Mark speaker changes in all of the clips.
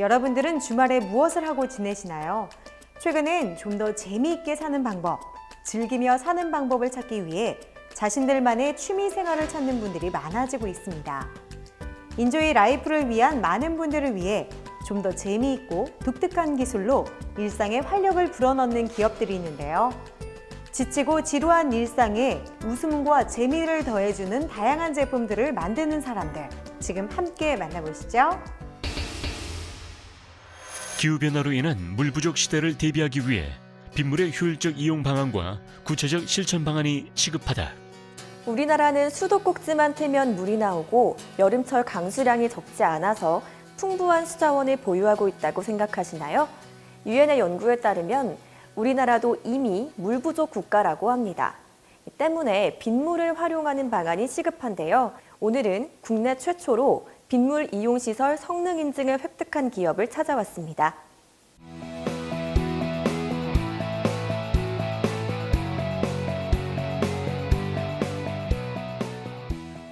Speaker 1: 여러분들은 주말에 무엇을 하고 지내시나요? 최근엔 좀 더 재미있게 사는 방법, 즐기며 사는 방법을 찾기 위해 자신들만의 취미 생활을 찾는 분들이 많아지고 있습니다. 인조이 라이프를 위한 많은 분들을 위해 좀 더 재미있고 독특한 기술로 일상에 활력을 불어넣는 기업들이 있는데요. 지치고 지루한 일상에 웃음과 재미를 더해주는 다양한 제품들을 만드는 사람들, 지금 함께 만나보시죠.
Speaker 2: 기후변화로 인한 물 부족 시대를 대비하기 위해 빗물의 효율적 이용 방안과 구체적 실천 방안이 시급하다.
Speaker 3: 우리나라는 수도꼭지만 트면 물이 나오고 여름철 강수량이 적지 않아서 풍부한 수자원을 보유하고 있다고 생각하시나요? 유엔의 연구에 따르면 우리나라도 이미 물 부족 국가라고 합니다. 때문에 빗물을 활용하는 방안이 시급한데요. 오늘은 국내 최초로 빗물 이용시설 성능 인증을 획득한 기업을 찾아왔습니다.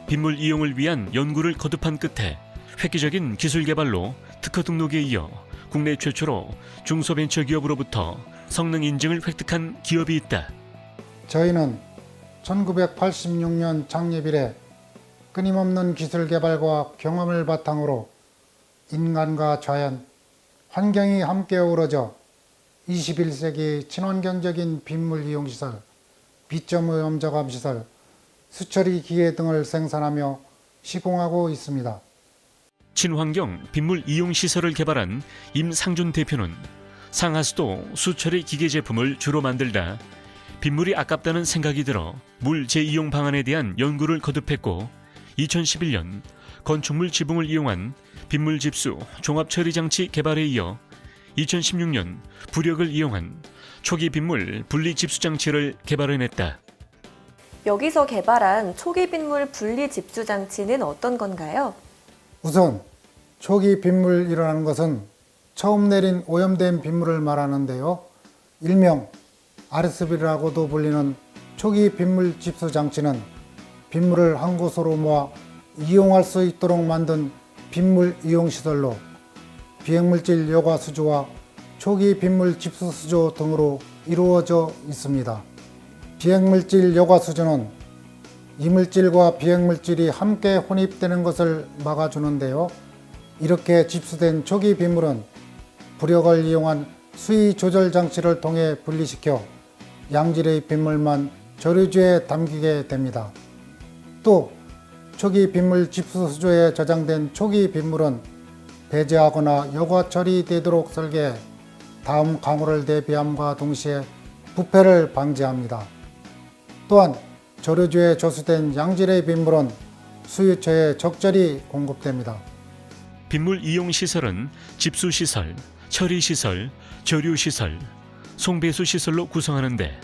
Speaker 2: 빗물 이용을 위한 연구를 거듭한 끝에 획기적인 기술 개발로 특허 등록에 이어 국내 최초로 중소벤처기업으로부터 성능 인증을 획득한 기업이 있다.
Speaker 4: 저희는 1986년 창립 이래 끊임없는 기술 개발과 경험을 바탕으로 인간과 자연, 환경이 함께 어우러져 21세기 친환경적인 빗물 이용시설, 비점오염 저감시설, 수처리 기계 등을 생산하며 시공하고 있습니다.
Speaker 2: 친환경 빗물 이용 시설을 개발한 임상준 대표는 상하수도 수처리 기계 제품을 주로 만들다 빗물이 아깝다는 생각이 들어 물 재이용 방안에 대한 연구를 거듭했고 2011년 건축물 지붕을 이용한 빗물 집수 종합 처리 장치 개발에 이어 2016년 부력을 이용한 초기 빗물 분리 집수 장치를 개발해냈다.
Speaker 3: 여기서 개발한 초기 빗물 분리 집수 장치는 어떤 건가요?
Speaker 4: 우선 초기 빗물이라는 것은 처음 내린 오염된 빗물을 말하는데요. 일명 RSB라고도 불리는 초기 빗물 집수 장치는 빗물을 한 곳으로 모아 이용할 수 있도록 만든 빗물 이용시설로 비행물질 여과 수조와 초기 빗물 집수 수조 등으로 이루어져 있습니다. 비행물질 여과 수조는 이물질과 비행물질이 함께 혼입되는 것을 막아주는데요. 이렇게 집수된 초기 빗물은 부력을 이용한 수위 조절 장치를 통해 분리시켜 양질의 빗물만 저류주에 담기게 됩니다. 또 초기 빗물 집수 수조에 저장된 초기 빗물은 배제하거나 여과 처리되도록 설계해 다음 강우를 대비함과 동시에 부패를 방지합니다. 또한 저류주에 조수된 양질의 빗물은 수유처에 적절히 공급됩니다.
Speaker 2: 빗물 이용 시설은 집수 시설, 처리 시설, 저류 시설, 송배수 시설로 구성하는데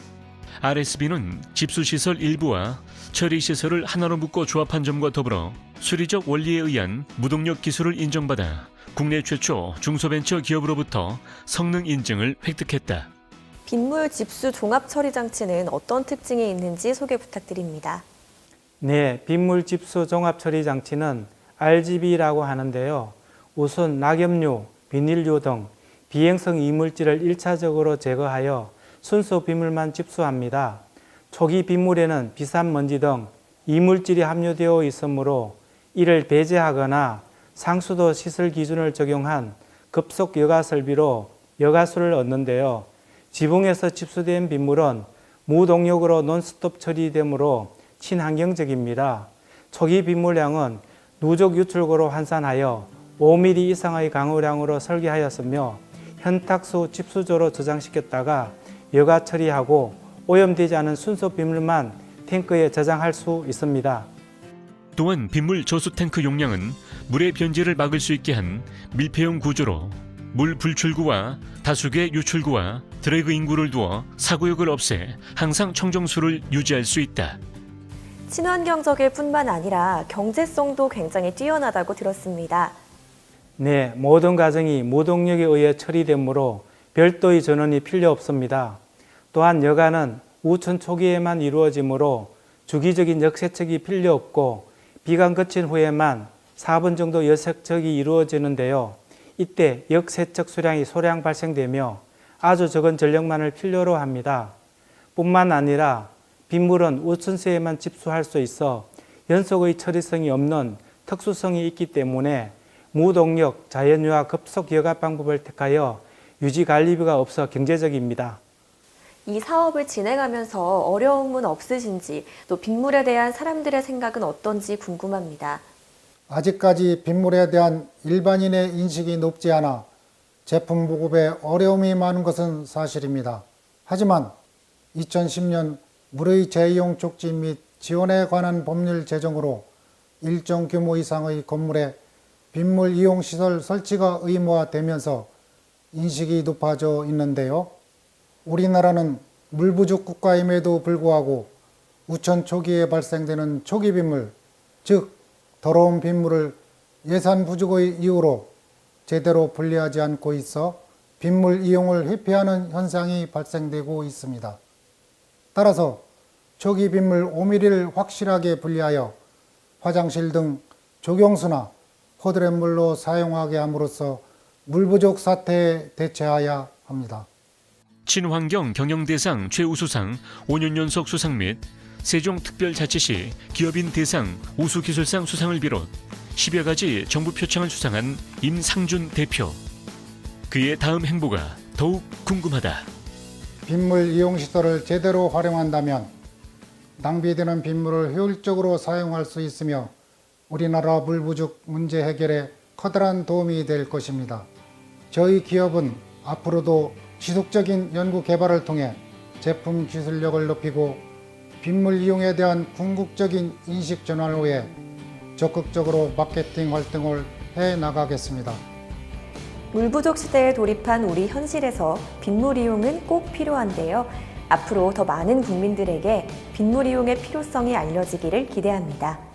Speaker 2: RSB는 집수 시설 일부와 처리 시설을 하나로 묶어 조합한 점과 더불어 수리적 원리에 의한 무동력 기술을 인정받아 국내 최초 중소벤처 기업으로부터 성능 인증을 획득했다.
Speaker 3: 빗물 집수 종합 처리 장치는 어떤 특징이 있는지 소개 부탁드립니다.
Speaker 5: 네, 빗물 집수 종합 처리 장치는 RGB라고 하는데요. 우선 낙엽류, 비닐류 등 비행성 이물질을 1차적으로 제거하여 순수 빗물만 집수합니다. 초기 빗물에는 비산먼지 등 이물질이 함유되어 있으므로 이를 배제하거나 상수도 시설 기준을 적용한 급속 여가 설비로 여가수를 얻는데요. 지붕에서 집수된 빗물은 무동력으로 논스톱 처리되므로 친환경적입니다. 초기 빗물량은 누적 유출구로 환산하여 5mm 이상의 강우량으로 설계하였으며 현탁수 집수조로 저장시켰다가 여가 처리하고 오염되지 않은 순수 빗물만 탱크에 저장할 수 있습니다.
Speaker 2: 또한 빗물 저수 탱크 용량은 물의 변제를 막을 수 있게 한 밀폐형 구조로 물 불출구와 다수의 유출구와 드래그 인구를 두어 사고역을 없애 항상 청정수를 유지할 수 있다.
Speaker 3: 친환경적일 뿐만 아니라 경제성도 굉장히 뛰어나다고 들었습니다.
Speaker 5: 네, 모든 과정이 무동력에 의해 처리되므로 별도의 전원이 필요 없습니다. 또한 여가는 우천 초기에만 이루어지므로 주기적인 역세척이 필요 없고 비관 거친 후에만 4분 정도 열세척이 이루어지는데요. 이때 역세척 수량이 소량 발생되며 아주 적은 전력만을 필요로 합니다. 뿐만 아니라 빗물은 우천세에만 집수할 수 있어 연속의 처리성이 없는 특수성이 있기 때문에 무동력, 자연유화, 급속 여갑 방법을 택하여 유지 관리비가 없어 경제적입니다.
Speaker 3: 이 사업을 진행하면서 어려움은 없으신지, 또 빗물에 대한 사람들의 생각은 어떤지 궁금합니다.
Speaker 4: 아직까지 빗물에 대한 일반인의 인식이 높지 않아 제품 보급에 어려움이 많은 것은 사실입니다. 하지만 2010년 물의 재이용 촉진 및 지원에 관한 법률 제정으로 일정 규모 이상의 건물에 빗물 이용 시설 설치가 의무화되면서 인식이 높아져 있는데요. 우리나라는 물 부족 국가임에도 불구하고 우천 초기에 발생되는 초기 빗물, 즉 더러운 빗물을 예산 부족의 이유로 제대로 분리하지 않고 있어 빗물 이용을 회피하는 현상이 발생되고 있습니다. 따라서 초기 빗물 5mm를 확실하게 분리하여 화장실 등 조경수나 포드렛물로 사용하게 함으로써 물 부족 사태에 대처해야 합니다.
Speaker 2: 친환경 경영대상 최우수상 5년 연속 수상 및 세종특별자치시 기업인 대상 우수기술상 수상을 비롯 10여 가지 정부 표창을 수상한 임상준 대표. 그의 다음 행보가 더욱 궁금하다.
Speaker 4: 빗물 이용시설을 제대로 활용한다면 낭비되는 빗물을 효율적으로 사용할 수 있으며 우리나라 물 부족 문제 해결에 커다란 도움이 될 것입니다. 저희 기업은 앞으로도 지속적인 연구 개발을 통해 제품 기술력을 높이고 빗물 이용에 대한 궁극적인 인식 전환을 위해 적극적으로 마케팅 활동을 해 나가겠습니다.
Speaker 3: 물 부족 시대에 돌입한 우리 현실에서 빗물 이용은 꼭 필요한데요. 앞으로 더 많은 국민들에게 빗물 이용의 필요성이 알려지기를 기대합니다.